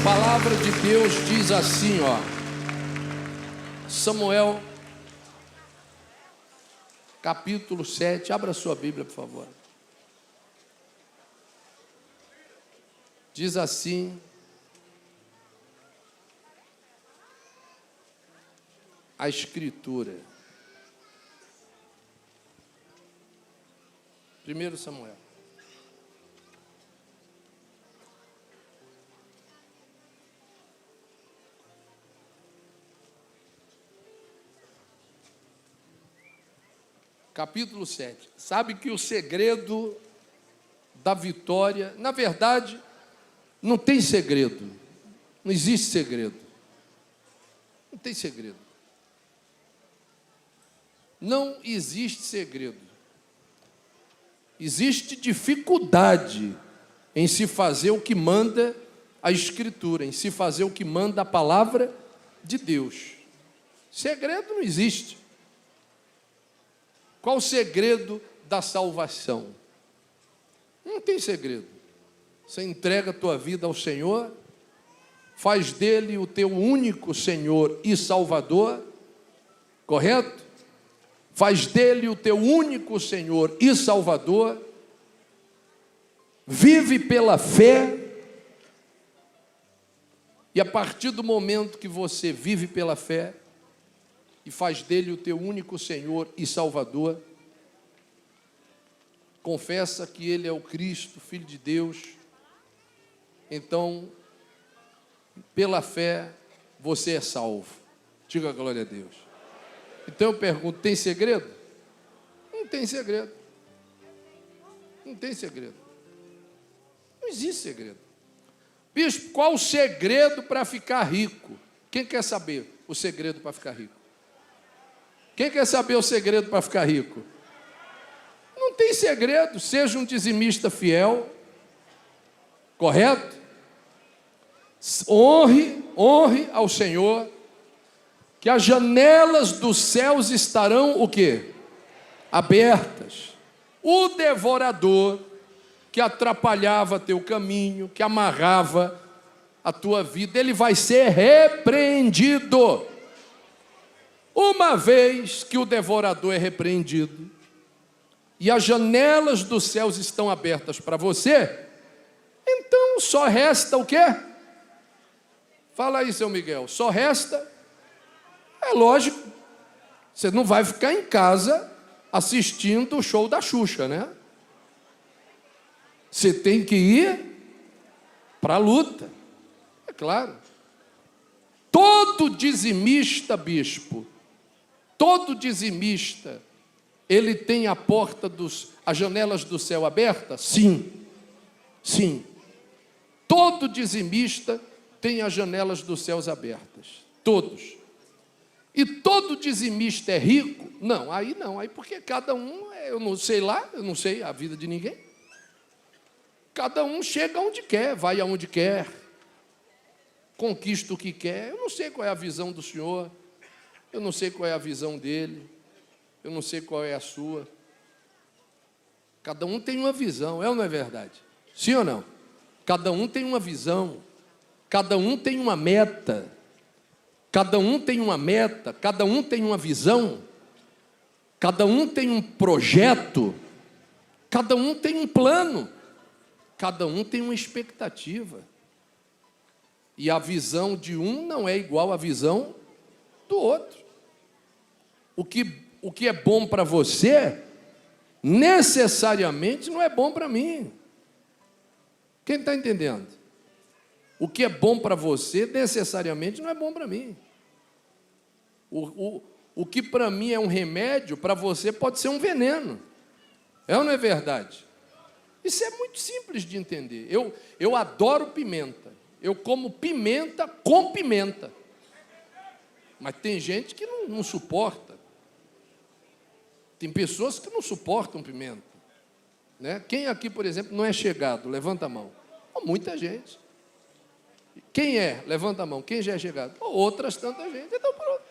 palavra de Deus diz assim, ó. Samuel, capítulo 7. Abra sua Bíblia, por favor. Diz assim: a Escritura. 1 Samuel. Capítulo 7. Sabe que o segredo da vitória, na verdade, não tem segredo. Não existe segredo. Não tem segredo. Não existe segredo. Existe dificuldade em se fazer o que manda a Escritura, em se fazer o que manda a palavra de Deus. Segredo não existe. Qual o segredo da salvação? Não tem segredo. Você entrega a tua vida ao Senhor, faz dele o teu único Senhor e Salvador, correto? Faz dele o teu único Senhor e Salvador, vive pela fé, e a partir do momento que você vive pela fé, e faz dele o teu único Senhor e Salvador, confessa que ele é o Cristo, Filho de Deus, então, pela fé, você é salvo. Diga glória a Deus. Então eu pergunto, tem segredo? Não tem segredo. Não tem segredo. Não existe segredo. Bispo, qual o segredo para ficar rico? Quem quer saber o segredo para ficar rico? Quem quer saber o segredo para ficar rico? Não tem segredo. Seja um dizimista fiel, correto? Honre ao Senhor, que as janelas dos céus estarão o quê? Abertas. O devorador que atrapalhava teu caminho, que amarrava a tua vida, ele vai ser repreendido. Uma vez que o devorador é repreendido e as janelas dos céus estão abertas para você, então só resta o quê? Fala aí, seu Miguel. Só resta, é lógico, você não vai ficar em casa assistindo o show da Xuxa, né? Você tem que ir para a luta, é claro. Todo dizimista, bispo, todo dizimista, ele tem a porta as janelas do céu abertas? Sim, sim. Todo dizimista tem as janelas dos céus abertas, todos. E todo dizimista é rico? Não, aí porque cada um, eu não sei lá, eu não sei a vida de ninguém. Cada um chega onde quer, vai aonde quer, conquista o que quer. Eu não sei qual é a visão do Senhor, eu não sei qual é a visão dele, eu não sei qual é a sua. Cada um tem uma visão, é ou não é verdade? Sim ou não? Cada um tem uma visão, cada um tem uma meta, cada um tem uma meta, cada um tem uma visão, cada um tem um projeto, cada um tem um plano, cada um tem uma expectativa. E a visão de um não é igual à visão do outro. O que é bom para você, necessariamente não é bom para mim. Quem está entendendo? O que é bom para você, necessariamente não é bom para mim. O que para mim é um remédio, para você pode ser um veneno. É ou não é verdade? Isso é muito simples de entender. Eu adoro pimenta. Eu como pimenta com pimenta. Mas tem gente que não suporta. Tem pessoas que não suportam pimenta, né? Quem aqui, por exemplo, não é chegado? Levanta a mão. Oh, muita gente. Quem é? Levanta a mão. Quem já é chegado? Oh, outras tanta gente. Então pronto.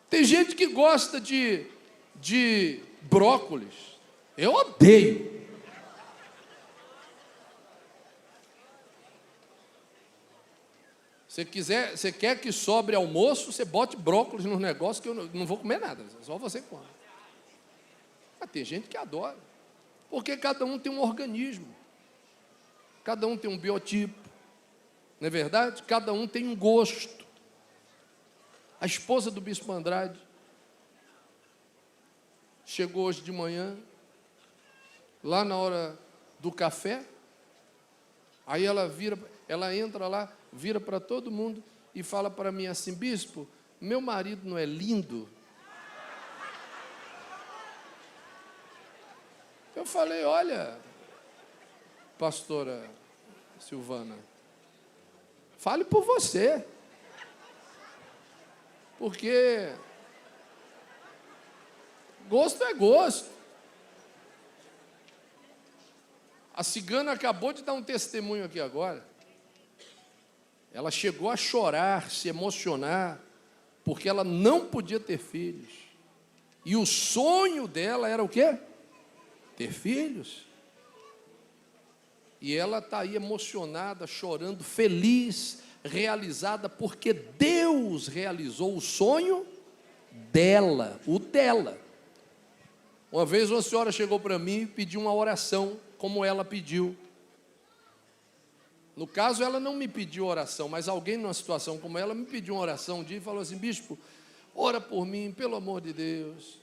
Tem gente que gosta de brócolis. Eu odeio. Você quer que sobre almoço, você bote brócolis no negócio que eu não vou comer nada, só você come. Mas tem gente que adora, porque cada um tem um organismo, cada um tem um biotipo, não é verdade? Cada um tem um gosto. A esposa do Bispo Andrade chegou hoje de manhã, lá na hora do café, aí ela entra lá, vira para todo mundo e fala para mim assim: bispo, meu marido não é lindo? Eu falei: olha, pastora Silvana, fale por você, porque gosto é gosto. A cigana acabou de dar um testemunho aqui agora. Ela chegou a chorar, se emocionar, porque ela não podia ter filhos. E o sonho dela era o quê? Ter filhos. E ela está aí emocionada, chorando, feliz, realizada, porque Deus realizou o sonho dela, o dela. Uma vez uma senhora chegou para mim e pediu uma oração, como ela pediu. No caso, ela não me pediu oração, mas alguém numa situação como ela me pediu uma oração um dia e falou assim: bispo, ora por mim, pelo amor de Deus.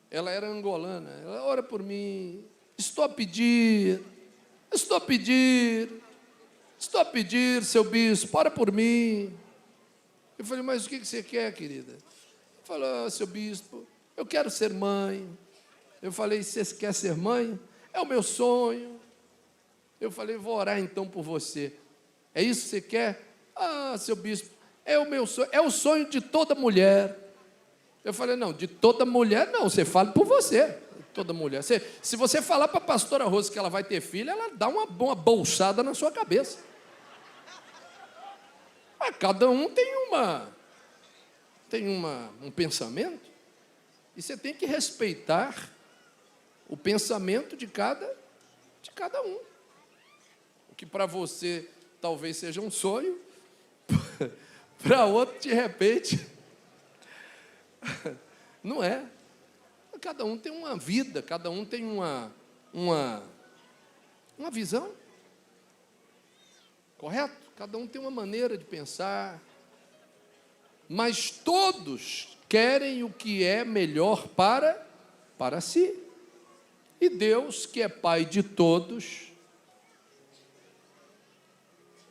Ela era angolana. Ela: ora por mim, estou a pedir, seu bispo, ora por mim. Eu falei: mas o que você quer, querida? Falou: seu bispo, eu quero ser mãe. Eu falei: você quer ser mãe? É o meu sonho. Eu falei: vou orar então por você. É isso que você quer? Ah, seu bispo, é o meu sonho, é o sonho de toda mulher. Eu falei: não, de toda mulher não, você fala por você. Toda mulher. Se você falar para a pastora Rose que ela vai ter filho, ela dá uma bolsada na sua cabeça. Mas cada um tem um pensamento, e você tem que respeitar o pensamento de cada um. O que para você talvez seja um sonho, para outro, de repente, não é. Cada um tem uma vida, cada um tem uma visão, correto? Cada um tem uma maneira de pensar, mas todos querem o que é melhor para si. E Deus, que é Pai de todos,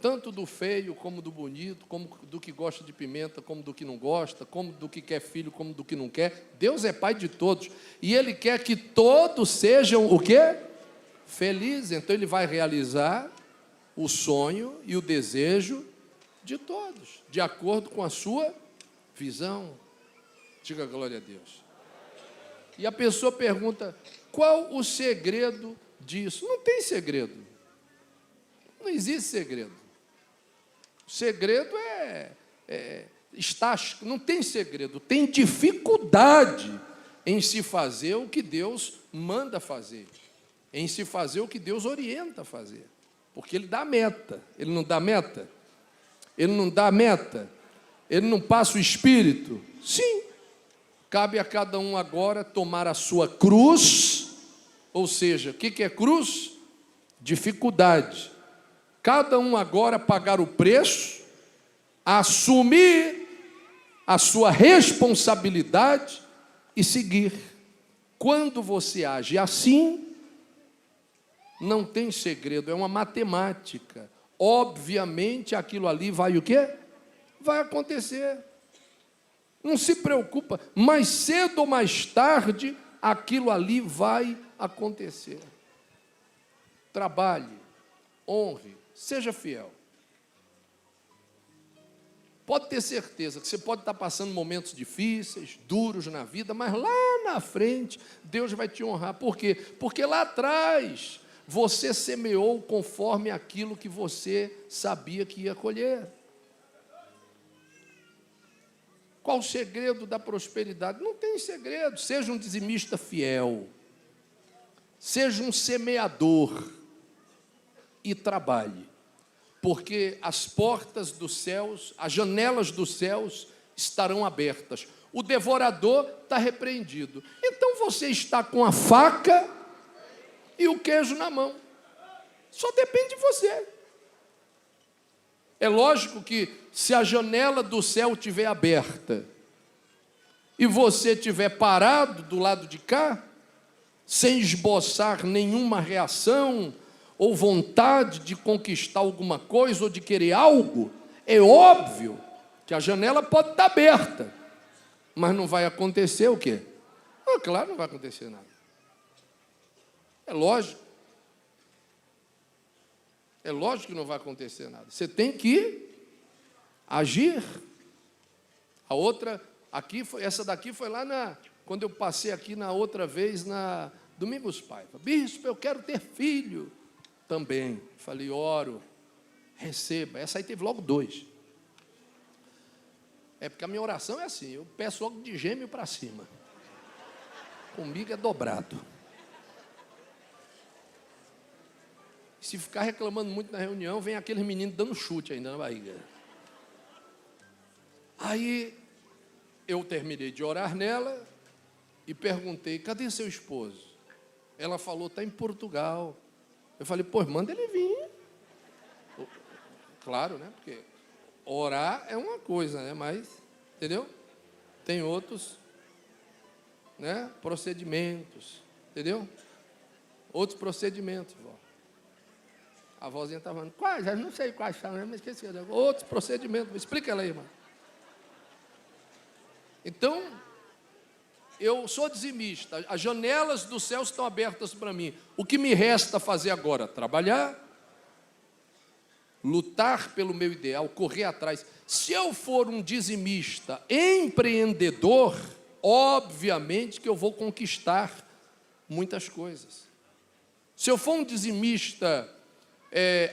tanto do feio como do bonito, como do que gosta de pimenta, como do que não gosta, como do que quer filho, como do que não quer. Deus é Pai de todos, e Ele quer que todos sejam o quê? Felizes. Então Ele vai realizar o sonho e o desejo de todos, de acordo com a sua visão. Diga glória a Deus. E a pessoa pergunta: qual o segredo disso? Não tem segredo. Não existe segredo. O segredo estático, não tem segredo. Tem dificuldade em se fazer o que Deus manda fazer, em se fazer o que Deus orienta a fazer. Porque Ele dá meta. Ele não dá meta? Ele não dá meta? Ele não passa o Espírito? Sim. Cabe a cada um agora tomar a sua cruz. Ou seja, o que é cruz? Dificuldade. Cada um agora pagar o preço, assumir a sua responsabilidade e seguir. Quando você age assim, não tem segredo, é uma matemática. Obviamente aquilo ali vai o quê? Vai acontecer. Não se preocupa, mais cedo ou mais tarde, aquilo ali vai acontecer. Trabalhe, honre, seja fiel. Pode ter certeza que você pode estar passando momentos difíceis, duros na vida, mas lá na frente Deus vai te honrar. Por quê? Porque lá atrás você semeou conforme aquilo que você sabia que ia colher. Qual o segredo da prosperidade? Não tem segredo. Seja um dizimista fiel, seja um semeador e trabalhe. porque as portas dos céus, as janelas dos céus estarão abertas. O devorador está repreendido. Então você está com a faca e o queijo na mão. Só depende de você. É lógico que se a janela do céu estiver aberta e você estiver parado do lado de cá, sem esboçar nenhuma reação ou vontade de conquistar alguma coisa ou de querer algo, é óbvio que a janela pode estar aberta, mas não vai acontecer o quê? Claro, não vai acontecer nada. É lógico. É lógico que não vai acontecer nada. Você tem que agir. A outra, essa daqui foi lá quando eu passei aqui na outra vez, na Domingos Paiva. Bispo, eu quero ter filho. Também. Falei, oro, receba. Essa aí teve logo 2. É porque a minha oração é assim, eu peço logo de gêmeo para cima. Comigo é dobrado. Se ficar reclamando muito na reunião, vem aqueles meninos dando chute ainda na barriga. Aí eu terminei de orar nela e perguntei, cadê seu esposo? Ela falou, está em Portugal. Eu falei, pô, manda ele vir. Claro, né? Porque orar é uma coisa, né? Mas, entendeu? Tem outros, né? Procedimentos, entendeu? Outros procedimentos, vó. A vozinha estava falando, quais? Eu não sei quais são, mas esqueci. Outros procedimentos, explica ela aí, irmã. Então, eu sou dizimista, as janelas dos céus estão abertas para mim. O que me resta fazer agora? Trabalhar, lutar pelo meu ideal, correr atrás. Se eu for um dizimista empreendedor, obviamente que eu vou conquistar muitas coisas. Se eu for um dizimista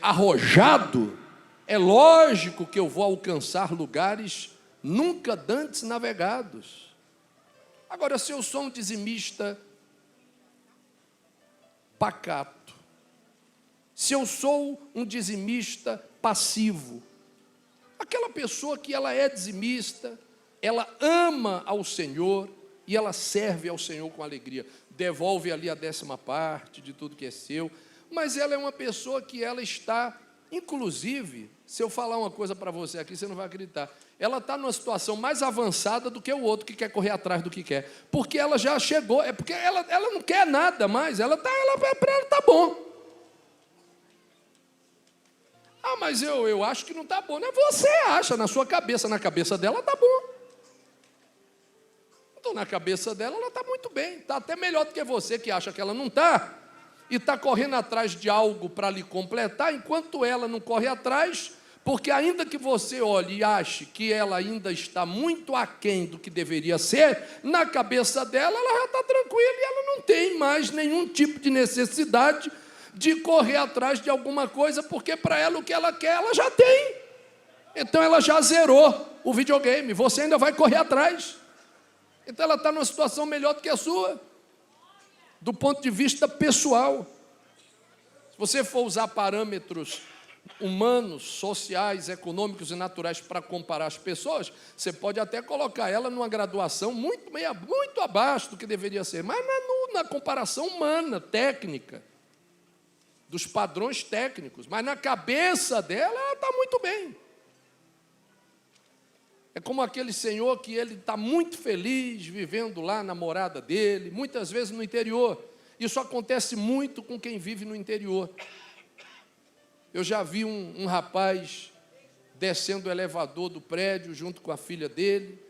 arrojado, é lógico que eu vou alcançar lugares nunca dantes navegados. Agora, se eu sou um dizimista pacato, se eu sou um dizimista passivo, aquela pessoa que ela é dizimista, ela ama ao Senhor e ela serve ao Senhor com alegria, devolve ali a 10ª parte de tudo que é seu, mas ela é uma pessoa que ela está, inclusive, se eu falar uma coisa para você aqui, você não vai acreditar, ela está numa situação mais avançada do que o outro que quer correr atrás do que quer, porque ela já chegou, é porque ela não quer nada mais, para ela está bom. Ah, mas eu acho que não está bom, né? Você acha, na sua cabeça, na cabeça dela está bom. Então, na cabeça dela, ela está muito bem, está até melhor do que você que acha que ela não está, e está correndo atrás de algo para lhe completar, enquanto ela não corre atrás, porque ainda que você olhe e ache que ela ainda está muito aquém do que deveria ser, na cabeça dela ela já está tranquila e ela não tem mais nenhum tipo de necessidade de correr atrás de alguma coisa, porque para ela o que ela quer, ela já tem. Então ela já zerou o videogame, você ainda vai correr atrás. Então ela está numa situação melhor do que a sua, do ponto de vista pessoal. Se você for usar parâmetros humanos, sociais, econômicos e naturais para comparar as pessoas, você pode até colocar ela numa graduação muito abaixo do que deveria ser, mas na comparação humana, técnica, dos padrões técnicos, mas na cabeça dela, ela está muito bem. É como aquele senhor que ele está muito feliz vivendo lá na morada dele, muitas vezes no interior. Isso acontece muito com quem vive no interior. Eu já vi um rapaz descendo o elevador do prédio junto com a filha dele,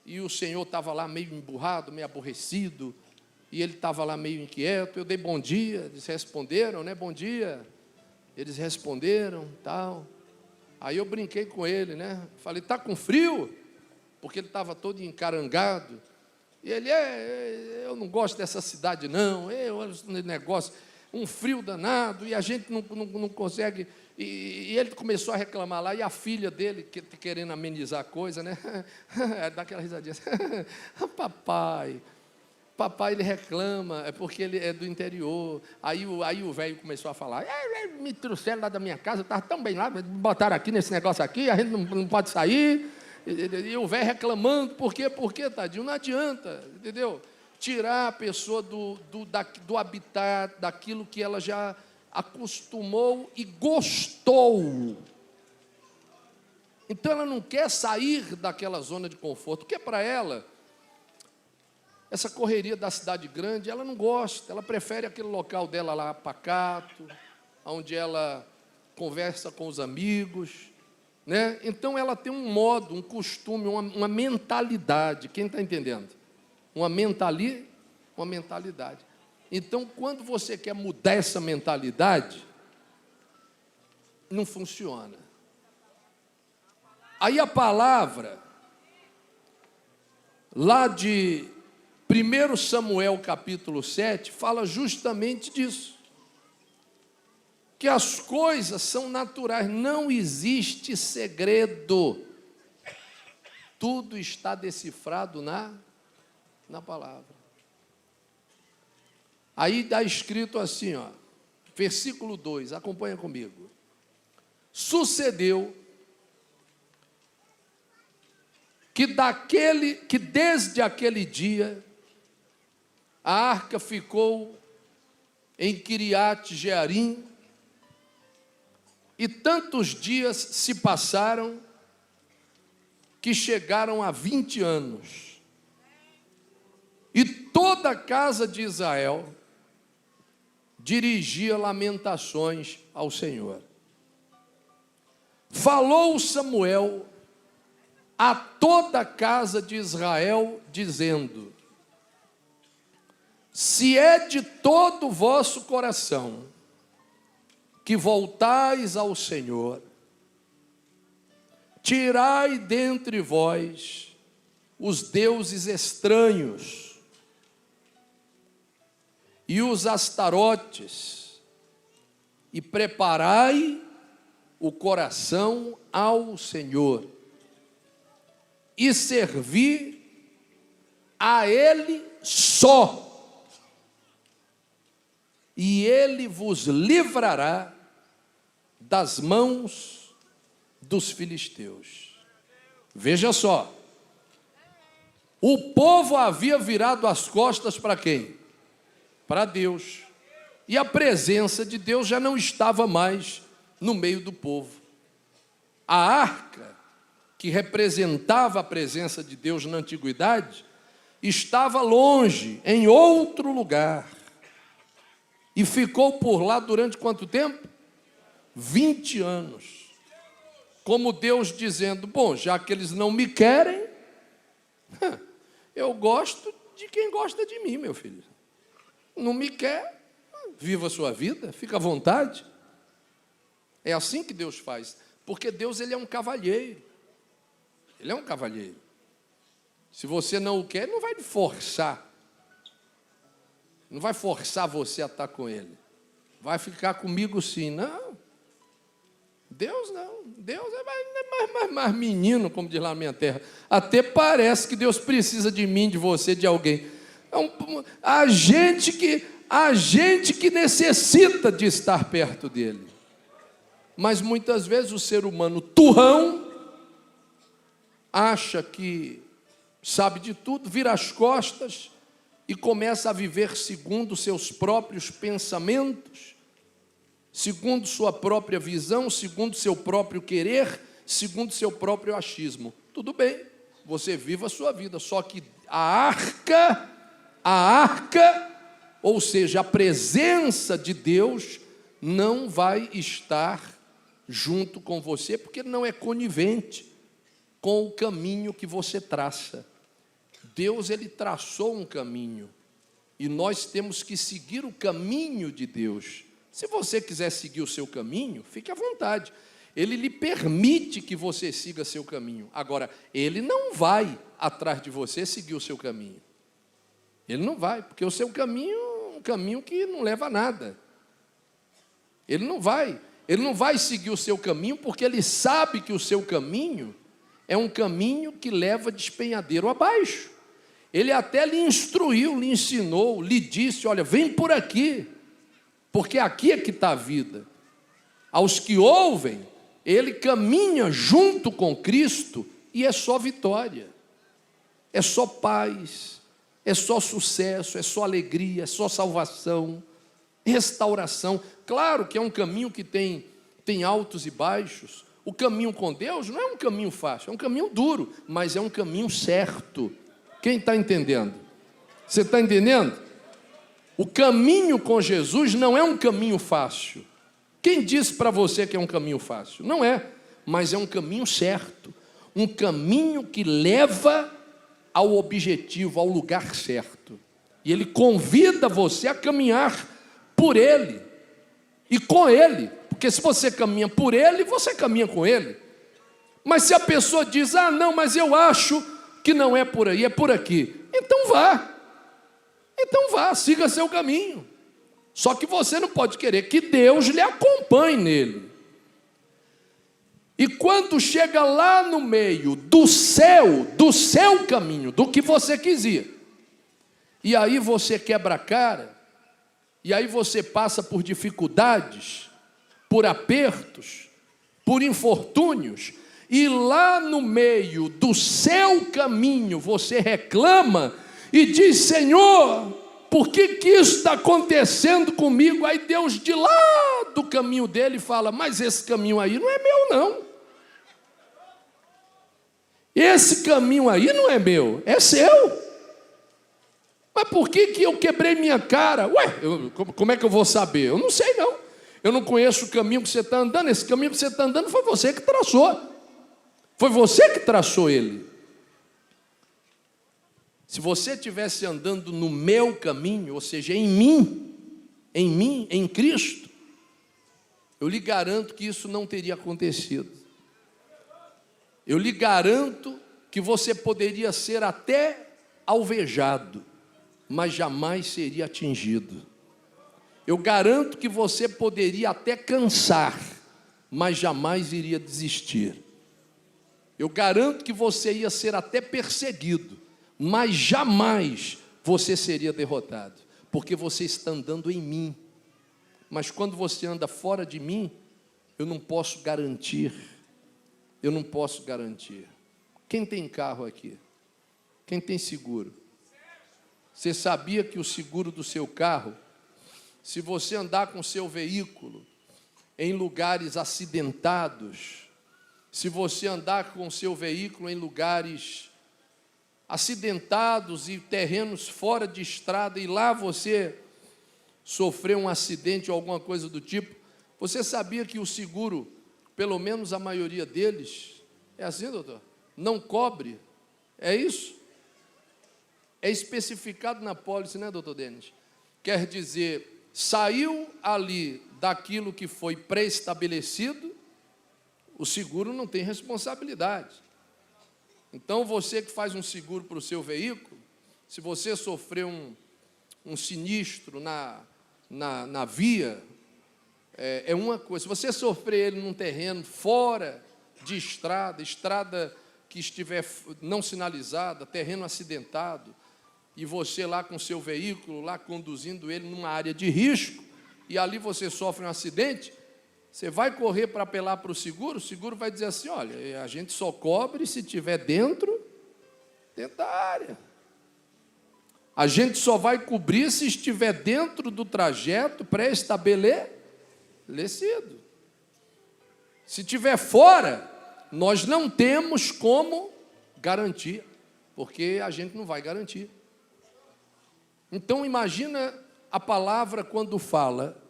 e o senhor estava lá meio emburrado, meio aborrecido, e ele estava lá meio inquieto. Eu dei bom dia, eles responderam, né? Bom dia. Eles responderam, tal. Aí eu brinquei com ele, né? Falei, está com frio? Porque ele estava todo encarangado. E ele, eu não gosto dessa cidade, não. Negócio, um frio danado, e a gente não consegue. E ele começou a reclamar lá, e a filha dele, querendo amenizar a coisa, né? Dá aquela risadinha. Papai, papai ele reclama, é porque ele é do interior. Aí o velho começou a falar, me trouxeram lá da minha casa, eu estava tão bem lá, me botaram aqui nesse negócio aqui, a gente não pode sair. E o velho reclamando, por quê, tadinho? Não adianta, entendeu? Tirar a pessoa do habitat, daquilo que ela já acostumou e gostou. Então ela não quer sair daquela zona de conforto, porque para ela, essa correria da cidade grande, ela não gosta, ela prefere aquele local dela lá pacato, onde ela conversa com os amigos, né? Então ela tem um modo, um costume, uma mentalidade, quem está entendendo? Uma mentalidade. Então, quando você quer mudar essa mentalidade, não funciona. Aí a palavra, lá de 1 Samuel capítulo 7, fala justamente disso. Que as coisas são naturais, não existe segredo. Tudo está decifrado na palavra. Aí está escrito assim, ó, versículo 2, acompanha comigo. Sucedeu que desde aquele dia a arca ficou em Quiriate Jearim, e tantos dias se passaram que chegaram a 20 anos. E toda a casa de Israel dirigia lamentações ao Senhor. Falou Samuel a toda a casa de Israel, dizendo: se é de todo o vosso coração que voltais ao Senhor, tirai dentre vós os deuses estranhos e os astarotes, e preparai o coração ao Senhor, e servi a Ele só, e Ele vos livrará das mãos dos filisteus. Veja só, o povo havia virado as costas para quem? Para Deus. E a presença de Deus já não estava mais no meio do povo. A arca, que representava a presença de Deus na antiguidade, estava longe, em outro lugar. E ficou por lá durante quanto tempo? 20 anos. Como Deus dizendo, bom, já que eles não me querem, eu gosto de quem gosta de mim, meu filho. Não me quer, viva a sua vida, fica à vontade. É assim que Deus faz, porque Deus ele é um cavalheiro. Ele é um cavalheiro. Se você não o quer, não vai forçar. Não vai forçar você a estar com ele. Vai ficar comigo sim. Não. Deus não. Deus é mais menino, como diz lá na minha terra. Até parece que Deus precisa de mim, de você, de alguém. A gente que necessita de estar perto dele. Mas muitas vezes o ser humano turrão acha que sabe de tudo, vira as costas e começa a viver segundo seus próprios pensamentos, segundo sua própria visão, segundo seu próprio querer, segundo seu próprio achismo. Tudo bem, você viva a sua vida, só que a arca, ou seja, a presença de Deus não vai estar junto com você, porque não é conivente com o caminho que você traça. Deus, ele traçou um caminho, e nós temos que seguir o caminho de Deus. Se você quiser seguir o seu caminho, fique à vontade. Ele lhe permite que você siga seu caminho. Agora, ele não vai atrás de você seguir o seu caminho. Ele não vai, porque o seu caminho é um caminho que não leva a nada. Ele não vai seguir o seu caminho, porque ele sabe que o seu caminho é um caminho que leva despenhadeiro abaixo. Ele até lhe instruiu, lhe ensinou, lhe disse, olha, vem por aqui, porque aqui é que está a vida. Aos que ouvem, ele caminha junto com Cristo e é só vitória, é só paz, é só sucesso, é só alegria, é só salvação, restauração. Claro que é um caminho que tem altos e baixos. O caminho com Deus não é um caminho fácil, é um caminho duro, mas é um caminho certo. Quem está entendendo? Você está entendendo? O caminho com Jesus não é um caminho fácil. Quem disse para você que é um caminho fácil? Não é, mas é um caminho certo. Um caminho que leva ao objetivo, ao lugar certo. E ele convida você a caminhar por ele e com ele. Porque se você caminha por ele, você caminha com ele. Mas se a pessoa diz, não, mas eu acho que não é por aí, é por aqui. Então vá. Então vá, siga seu caminho. Só que você não pode querer que Deus lhe acompanhe nele. E quando chega lá no meio do seu caminho, do que você quisia, e aí você quebra a cara, e aí você passa por dificuldades, por apertos, por infortúnios, e lá no meio do seu caminho você reclama e diz, Senhor, por que isso está acontecendo comigo? Aí Deus de lá do caminho dele fala, mas esse caminho aí não é meu não. Esse caminho aí não é meu, é seu. Mas por que eu quebrei minha cara? Como é que eu vou saber? Eu não sei não. Eu não conheço o caminho que você está andando. Esse caminho que você está andando foi você que traçou. Foi você que traçou ele. Se você estivesse andando no meu caminho, ou seja, em mim, em Cristo, eu lhe garanto que isso não teria acontecido. Eu lhe garanto que você poderia ser até alvejado, mas jamais seria atingido. Eu garanto que você poderia até cansar, mas jamais iria desistir. Eu garanto que você ia ser até perseguido, mas jamais você seria derrotado, porque você está andando em mim. Mas quando você anda fora de mim, eu não posso garantir. Eu não posso garantir. Quem tem carro aqui? Quem tem seguro? Você sabia que o seguro do seu carro, se você andar com o seu veículo em lugares acidentados, se você andar com o seu veículo em lugares acidentados e terrenos fora de estrada, e lá você sofreu um acidente ou alguma coisa do tipo, você sabia que o seguro, pelo menos a maioria deles, é assim, doutor? Não cobre, é isso? É especificado na pólice, né, doutor Denis? Quer dizer, saiu ali daquilo que foi pré-estabelecido, o seguro não tem responsabilidade. Então, você que faz um seguro para o seu veículo, se você sofreu um sinistro na via, é uma coisa. Se você sofrer ele num terreno fora de estrada que estiver não sinalizada, terreno acidentado, e você lá com o seu veículo, lá conduzindo ele numa área de risco, e ali você sofre um acidente, você vai correr para apelar para o seguro vai dizer assim, olha, a gente só cobre se estiver dentro da área. A gente só vai cobrir se estiver dentro do trajeto pré-estabelecido. Se estiver fora, nós não temos como garantir, porque a gente não vai garantir. Então, imagina a palavra quando fala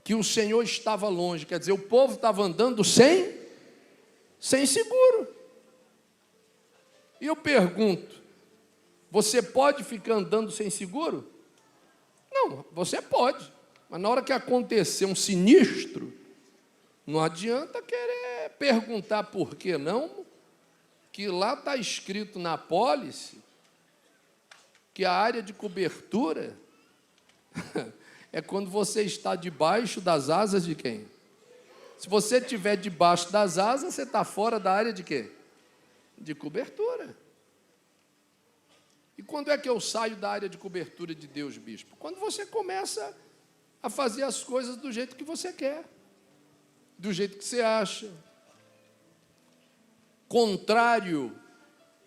que o Senhor estava longe, quer dizer, o povo estava andando sem seguro. E eu pergunto, você pode ficar andando sem seguro? Não, você pode, mas na hora que acontecer um sinistro, não adianta querer perguntar por que não, que lá está escrito na apólice que a área de cobertura é quando você está debaixo das asas de quem? Se você estiver debaixo das asas, você está fora da área de quê? De cobertura. E quando é que eu saio da área de cobertura de Deus, bispo? Quando você começa a fazer as coisas do jeito que você quer, do jeito que você acha, contrário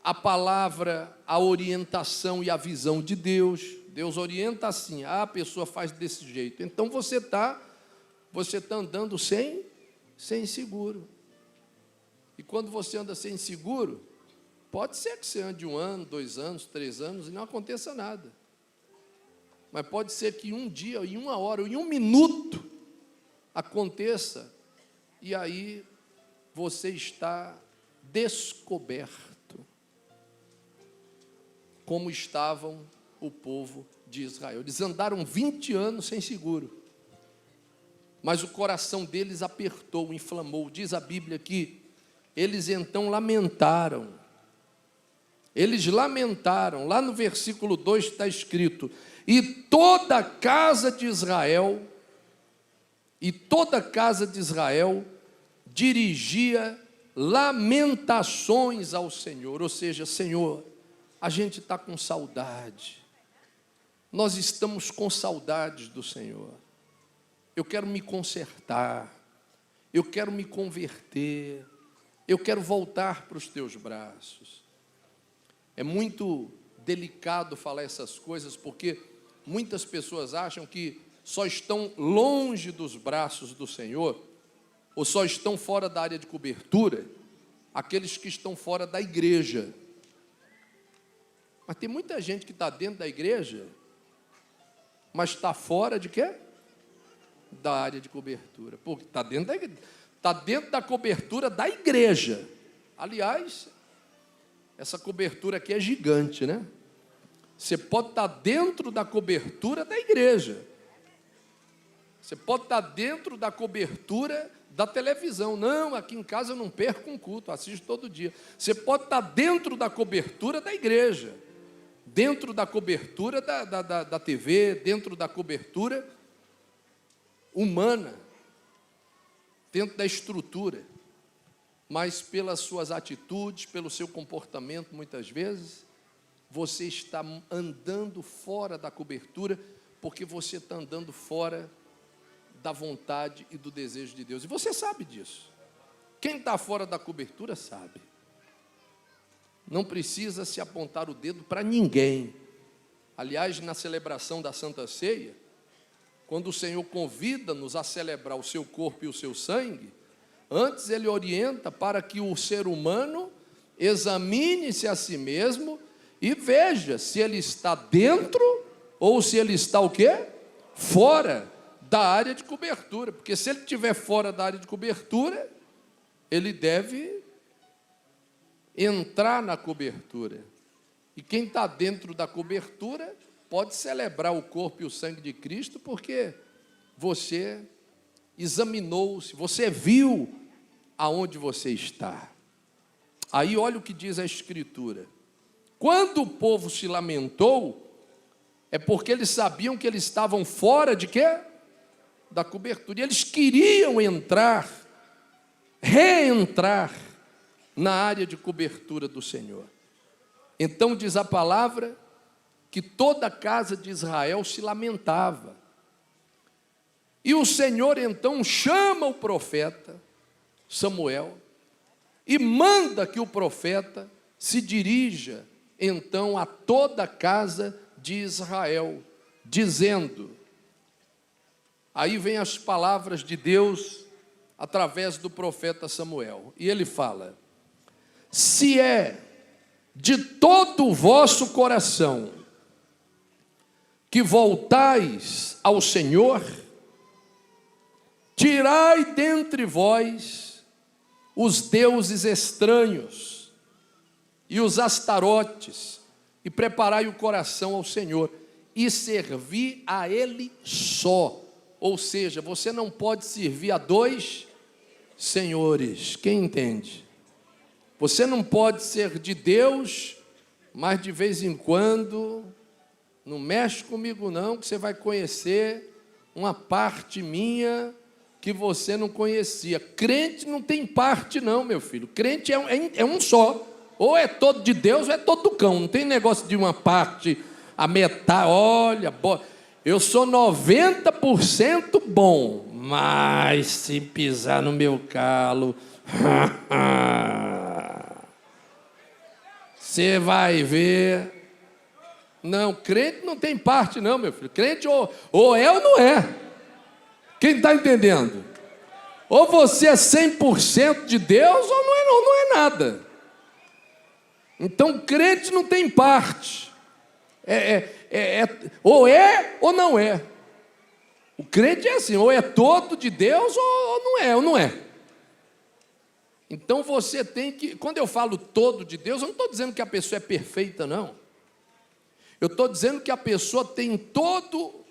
à palavra, à orientação e à visão de Deus. Deus orienta assim, a pessoa faz desse jeito. Então você tá andando sem seguro. E quando você anda sem seguro, pode ser que você ande 1 ano, 2 anos, 3 anos e não aconteça nada. Mas pode ser que um dia, em 1 hora, ou em 1 minuto, aconteça, e aí você está descoberto, como estavam o povo de Israel. Eles andaram 20 anos sem seguro, mas o coração deles apertou, inflamou. Diz a Bíblia que eles então lamentaram. Eles lamentaram. Lá no versículo 2 está escrito: e toda a casa de Israel dirigia lamentações ao Senhor. Ou seja, Senhor, a gente está com saudade. Nós estamos com saudades do Senhor. Eu quero me consertar. Eu quero me converter. Eu quero voltar para os teus braços. É muito delicado falar essas coisas, porque muitas pessoas acham que só estão longe dos braços do Senhor, ou só estão fora da área de cobertura, aqueles que estão fora da igreja. Mas tem muita gente que está dentro da igreja, mas está fora de quê? Da área de cobertura. Porque está dentro da igreja. Está dentro da cobertura da igreja. Aliás, essa cobertura aqui é gigante, né? Você pode estar dentro da cobertura da igreja. Você pode estar dentro da cobertura da televisão. Não, aqui em casa eu não perco um culto, assisto todo dia. Você pode estar dentro da cobertura da igreja, dentro da cobertura da TV, dentro da cobertura humana, dentro da estrutura, mas pelas suas atitudes, pelo seu comportamento, muitas vezes, você está andando fora da cobertura, porque você está andando fora da vontade e do desejo de Deus. E você sabe disso. Quem está fora da cobertura sabe. Não precisa se apontar o dedo para ninguém. Aliás, na celebração da Santa Ceia, quando o Senhor convida-nos a celebrar o seu corpo e o seu sangue, antes Ele orienta para que o ser humano examine-se a si mesmo e veja se ele está dentro ou se ele está o quê? Fora da área de cobertura. Porque se ele estiver fora da área de cobertura, ele deve entrar na cobertura. E quem está dentro da cobertura pode celebrar o corpo e o sangue de Cristo, porque você examinou-se, você viu aonde você está. Aí olha o que diz a Escritura. Quando o povo se lamentou, é porque eles sabiam que eles estavam fora de quê? Da cobertura. E eles queriam reentrar na área de cobertura do Senhor. Então diz a palavra que toda a casa de Israel se lamentava. E o Senhor então chama o profeta Samuel e manda que o profeta se dirija então a toda a casa de Israel, dizendo, aí vem as palavras de Deus através do profeta Samuel, e ele fala: se é de todo o vosso coração que voltais ao Senhor, tirai dentre vós os deuses estranhos e os astarotes, e preparai o coração ao Senhor, e servi a Ele só. Ou seja, você não pode servir a 2 senhores. Quem entende? Você não pode ser de Deus, mas de vez em quando, não mexe comigo não, que você vai conhecer uma parte minha que você não conhecia. Crente não tem parte não, meu filho. Crente é um só. Ou é todo de Deus ou é todo do cão. Não tem negócio de uma parte, a metade. Olha, eu sou 90% bom, mas se pisar no meu calo, você vai ver. Não, crente não tem parte não, meu filho. Crente ou é ou não é. Quem está entendendo? Ou você é 100% de Deus ou não é nada. Então, crente não tem parte. Ou é ou não é. O crente é assim, ou é todo de Deus ou não é. Então, você tem que... Quando eu falo todo de Deus, eu não estou dizendo que a pessoa é perfeita, não. Eu estou dizendo que a pessoa tem todo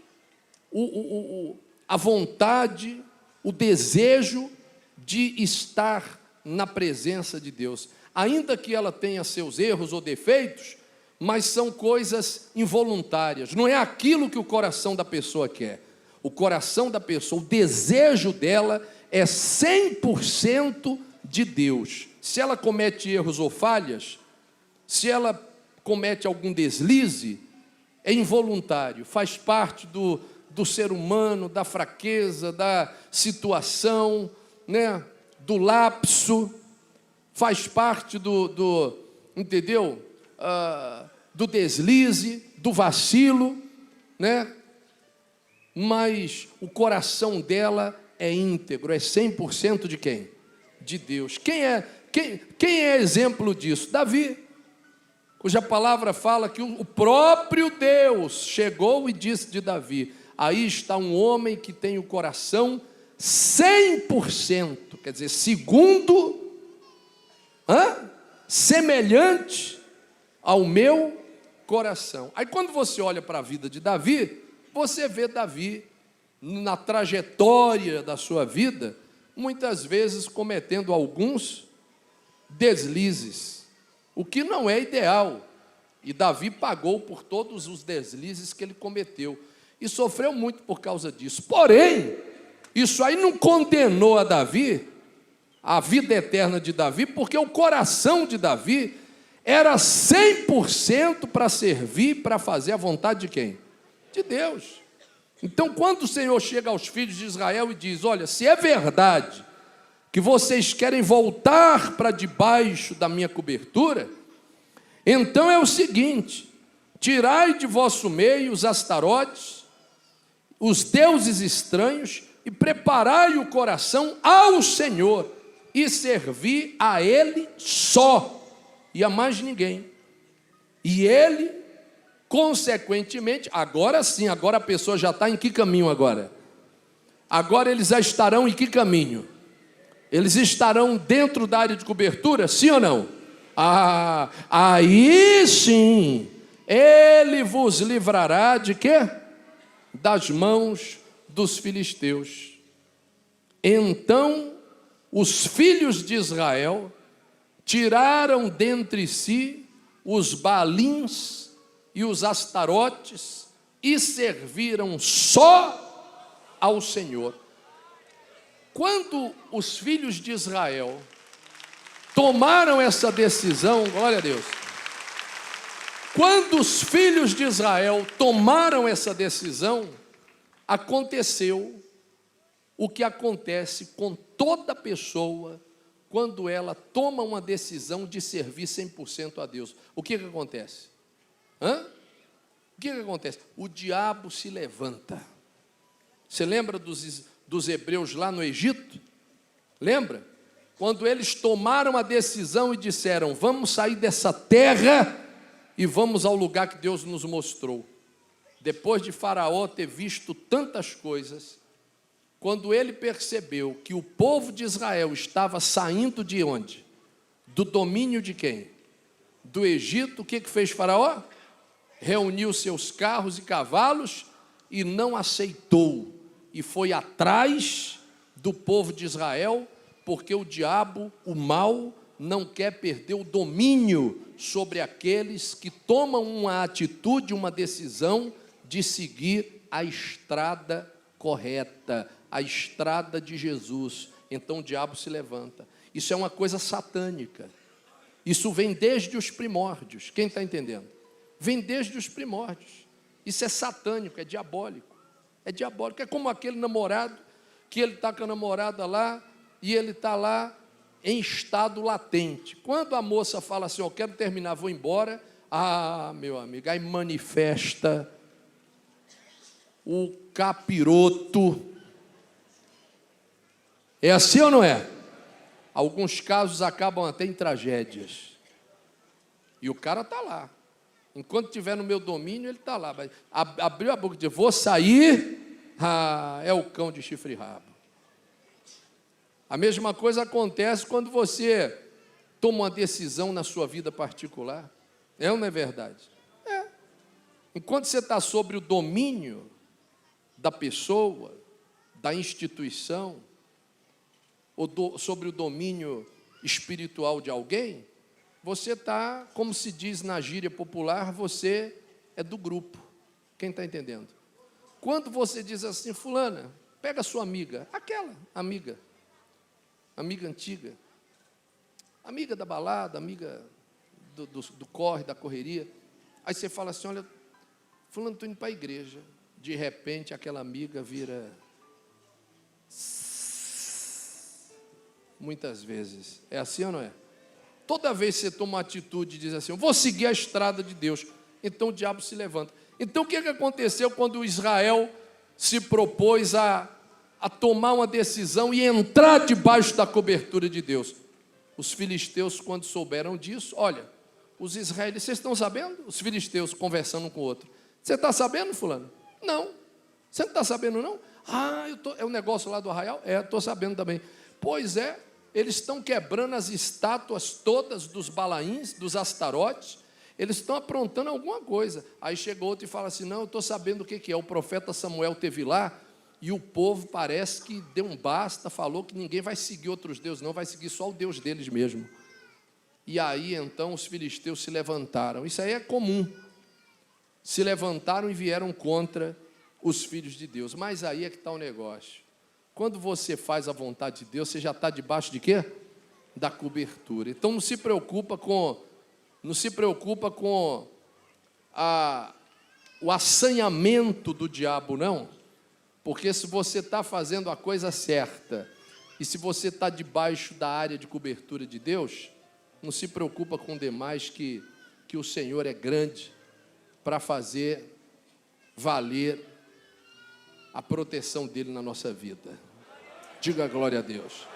a vontade, o desejo de estar na presença de Deus. Ainda que ela tenha seus erros ou defeitos, mas são coisas involuntárias. Não é aquilo que o coração da pessoa quer. O coração da pessoa, o desejo dela é 100% de Deus. Se ela comete erros ou falhas, se ela comete algum deslize, é involuntário, faz parte do ser humano, da fraqueza, da situação, né? Do lapso, faz parte entendeu? Do deslize, do vacilo, né? Mas o coração dela é íntegro, é 100% de quem? De Deus. Quem é exemplo disso? Davi, cuja palavra fala que o próprio Deus chegou e disse de Davi: aí está um homem que tem o coração 100%, quer dizer, semelhante ao meu coração. Aí quando você olha para a vida de Davi, você vê Davi na trajetória da sua vida, muitas vezes cometendo alguns deslizes, o que não é ideal. E Davi pagou por todos os deslizes que ele cometeu e sofreu muito por causa disso. Porém, isso aí não condenou a Davi, a vida eterna de Davi, porque o coração de Davi era 100% para servir, para fazer a vontade de quem? De Deus. Então, quando o Senhor chega aos filhos de Israel e diz: olha, se é verdade que vocês querem voltar para debaixo da minha cobertura, então é o seguinte: tirai de vosso meio os astarotes, os deuses estranhos, e preparai o coração ao Senhor, e servi a Ele só, e a mais ninguém. E Ele, consequentemente, agora sim, agora a pessoa já está em que caminho agora? Agora eles já estarão em que caminho? Eles estarão dentro da área de cobertura, sim ou não? Aí sim, Ele vos livrará de quê? Das mãos dos filisteus. Então, os filhos de Israel tiraram dentre si os Baalins e os Astarotes e serviram só ao Senhor. Quando os filhos de Israel tomaram essa decisão, glória a Deus, quando os filhos de Israel tomaram essa decisão, aconteceu o que acontece com toda pessoa quando ela toma uma decisão de servir 100% a Deus. O que acontece? O que acontece? O diabo se levanta. Você lembra dos hebreus lá no Egito? Lembra? Quando eles tomaram a decisão e disseram: vamos sair dessa terra e vamos ao lugar que Deus nos mostrou. Depois de Faraó ter visto tantas coisas, quando ele percebeu que o povo de Israel estava saindo de onde? Do domínio de quem? Do Egito. O que fez Faraó? Reuniu seus carros e cavalos e não aceitou, e foi atrás do povo de Israel, porque o diabo, o mal, não quer perder o domínio sobre aqueles que tomam uma atitude, uma decisão de seguir a estrada correta, a estrada de Jesus. Então o diabo se levanta. Isso é uma coisa satânica. Isso vem desde os primórdios. Quem está entendendo? Vem desde os primórdios. Isso é satânico, é diabólico. É diabólico. É como aquele namorado, que ele está com a namorada lá, e ele está lá em estado latente. Quando a moça fala assim, eu quero terminar, vou embora, meu amigo, aí manifesta o capiroto. É assim ou não é? Alguns casos acabam até em tragédias. E o cara está lá. Enquanto estiver no meu domínio, ele está lá. Abriu a boca e disse, vou sair, é o cão de chifre e rabo. A mesma coisa acontece quando você toma uma decisão na sua vida particular. É ou não é verdade? É. Enquanto você está sobre o domínio da pessoa, da instituição, ou sobre o domínio espiritual de alguém, você está, como se diz na gíria popular, você é do grupo. Quem está entendendo? Quando você diz assim, fulana, pega a sua amiga, aquela amiga antiga, amiga da balada, amiga do corre, da correria, aí você fala assim, olha, fulano, estou indo para a igreja, de repente aquela amiga vira... Muitas vezes. É assim ou não é? Toda vez que você toma uma atitude e diz assim, eu vou seguir a estrada de Deus, então o diabo se levanta. Então o que aconteceu quando Israel se propôs a tomar uma decisão e entrar debaixo da cobertura de Deus? Os filisteus, quando souberam disso, olha, os israelitas, vocês estão sabendo? Os filisteus conversando um com o outro. Você está sabendo, fulano? Não. Você não está sabendo, não? É um negócio lá do arraial? Estou sabendo também. Pois é, eles estão quebrando as estátuas todas dos Balaíns, dos Astarotes, eles estão aprontando alguma coisa. Aí chegou outro e fala assim, não, eu estou sabendo o que é, o profeta Samuel teve lá, e o povo parece que deu um basta, falou que ninguém vai seguir outros deuses, não, vai seguir só o Deus deles mesmo. E aí, então, os filisteus se levantaram, isso aí é comum, se levantaram e vieram contra os filhos de Deus, mas aí é que está o negócio. Quando você faz a vontade de Deus, você já está debaixo de quê? Da cobertura. Então não se preocupa com o assanhamento do diabo, não. Porque se você está fazendo a coisa certa, e se você está debaixo da área de cobertura de Deus, não se preocupa com o demais, que o Senhor é grande para fazer valer a proteção dele na nossa vida. Diga glória a Deus.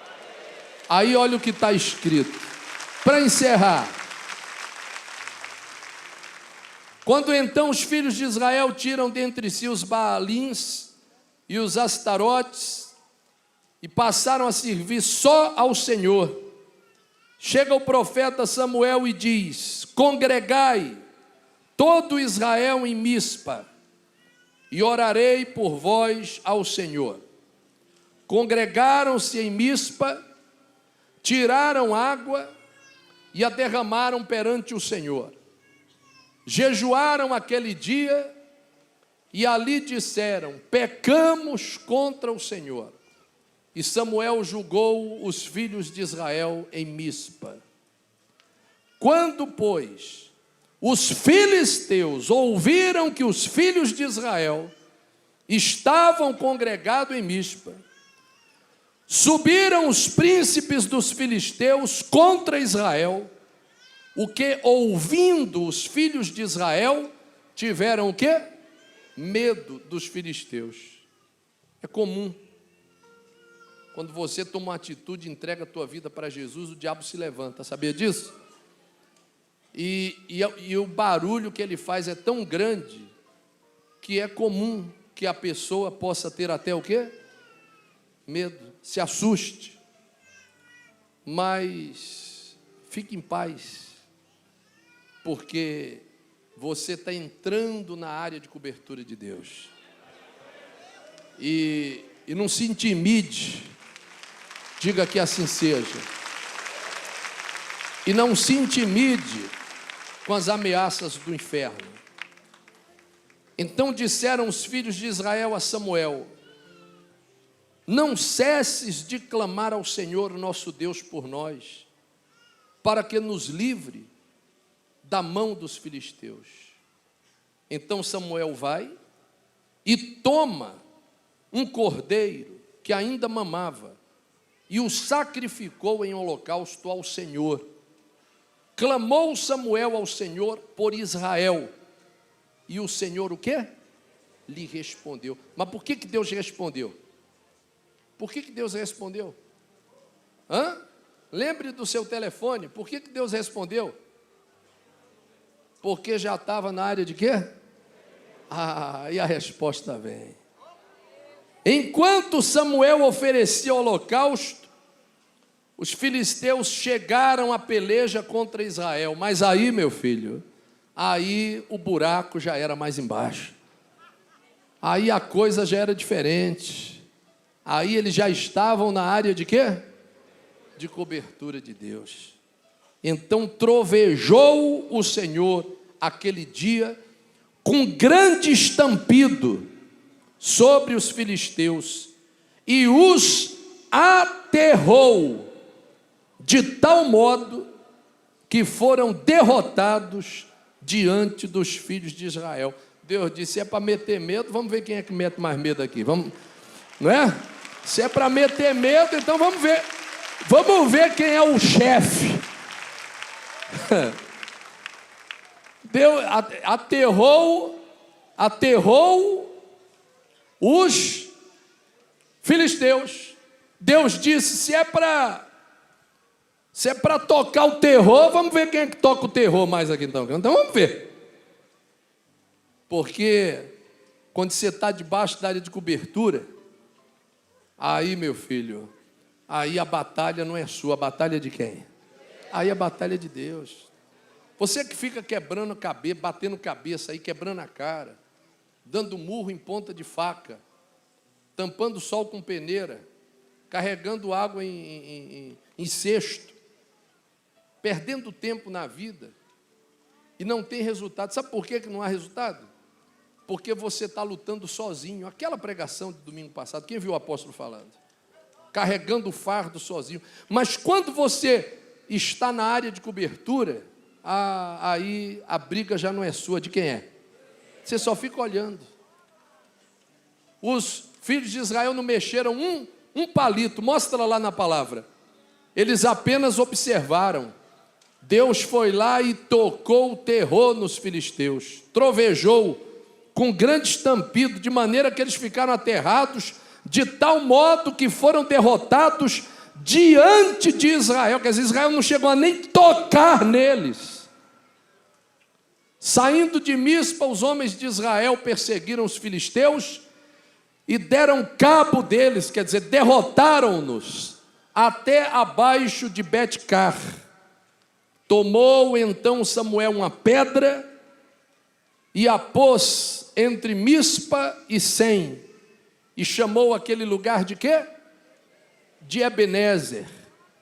Aí olha o que está escrito. Para encerrar. Quando então os filhos de Israel tiram dentre si os Baalins e os Astarotes e passaram a servir só ao Senhor, chega o profeta Samuel e diz, congregai todo Israel em Mispa, e orarei por vós ao Senhor. Congregaram-se em Mispa, tiraram água e a derramaram perante o Senhor. Jejuaram aquele dia e ali disseram, pecamos contra o Senhor. E Samuel julgou os filhos de Israel em Mispa. Quando, pois, os filisteus ouviram que os filhos de Israel estavam congregados em Mispa, subiram os príncipes dos filisteus contra Israel, o que, ouvindo os filhos de Israel, tiveram o quê? Medo dos filisteus. É comum. Quando você toma uma atitude e entrega a tua vida para Jesus, o diabo se levanta. Sabia disso? E o barulho que ele faz é tão grande que é comum que a pessoa possa ter até o quê? Medo, se assuste. Mas fique em paz, porque você está entrando na área de cobertura de Deus. E não se intimide, diga que assim seja. E não se intimide com as ameaças do inferno. Então disseram os filhos de Israel a Samuel, não cesses de clamar ao Senhor nosso Deus por nós, para que nos livre da mão dos filisteus. Então Samuel vai e toma um cordeiro que ainda mamava e o sacrificou em holocausto ao Senhor. Clamou Samuel ao Senhor por Israel. E o Senhor o quê? Lhe respondeu. Mas por que Deus respondeu? Por que Deus respondeu? Lembre do seu telefone. Por que Deus respondeu? Porque já estava na área de quê? E a resposta vem. Enquanto Samuel oferecia o holocausto, os filisteus chegaram à peleja contra Israel. Mas aí, meu filho, aí o buraco já era mais embaixo. Aí a coisa já era diferente. Aí eles já estavam na área de quê? De cobertura de Deus. Então trovejou o Senhor aquele dia com grande estampido sobre os filisteus e os aterrou de tal modo que foram derrotados diante dos filhos de Israel. Deus disse: se é para meter medo, vamos ver quem é que mete mais medo aqui. Vamos, não é? Se é para meter medo, então vamos ver. Vamos ver quem é o chefe. Deus aterrou os filisteus. Deus disse: se é para tocar o terror, vamos ver quem é que toca o terror mais aqui então. Então vamos ver. Porque quando você está debaixo da área de cobertura, aí, meu filho, aí a batalha não é sua, a batalha é de quem? Aí a batalha é de Deus. Você que fica quebrando cabeça, batendo cabeça aí, quebrando a cara, dando murro em ponta de faca, tampando o sol com peneira, carregando água em cesto, perdendo tempo na vida e não tem resultado. Sabe por que não há resultado? Porque você está lutando sozinho. Aquela pregação de domingo passado, quem viu o apóstolo falando? Carregando o fardo sozinho. Mas quando você está na área de cobertura, aí a briga já não é sua, de quem é? Você só fica olhando. Os filhos de Israel não mexeram um palito, mostra lá na palavra. Eles apenas observaram. Deus foi lá e tocou o terror nos filisteus, trovejou com grande estampido, de maneira que eles ficaram aterrados, de tal modo que foram derrotados diante de Israel. Quer dizer, Israel não chegou a nem tocar neles. Saindo de Mispa, os homens de Israel perseguiram os filisteus e deram cabo deles, quer dizer, derrotaram-nos até abaixo de Bet-car. Tomou então Samuel uma pedra e a pôs entre Mispa e Sem, e chamou aquele lugar de quê? De Ebenezer,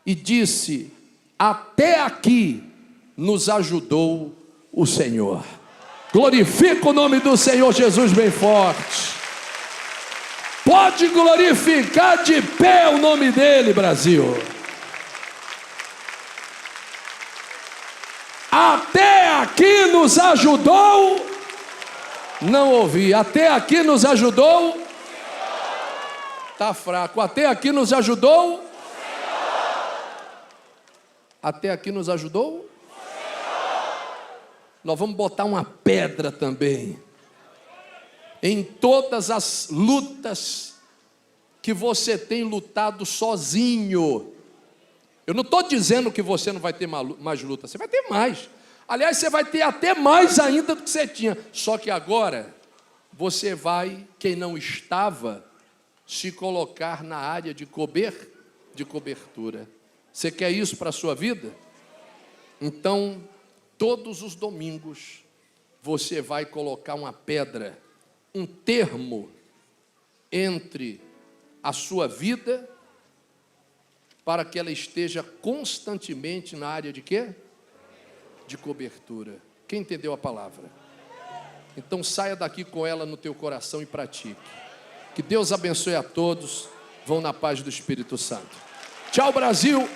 e disse: até aqui nos ajudou o Senhor. Glorifica o nome do Senhor Jesus bem forte. Pode glorificar de pé o nome dele, Brasil. Até aqui nos ajudou. Não ouvi. Até aqui nos ajudou. Está fraco. Até aqui nos ajudou. Até aqui nos ajudou. Nós vamos botar uma pedra também em todas as lutas que você tem lutado sozinho. Eu não estou dizendo que você não vai ter mais luta, você vai ter mais. Aliás, você vai ter até mais ainda do que você tinha. Só que agora, você vai, quem não estava, se colocar na área de cobertura. Você quer isso para a sua vida? Então, todos os domingos, você vai colocar uma pedra, um termo entre a sua vida, para que ela esteja constantemente na área de quê? De cobertura. Quem entendeu a palavra? Então saia daqui com ela no teu coração e pratique. Que Deus abençoe a todos. Vão na paz do Espírito Santo. Tchau, Brasil.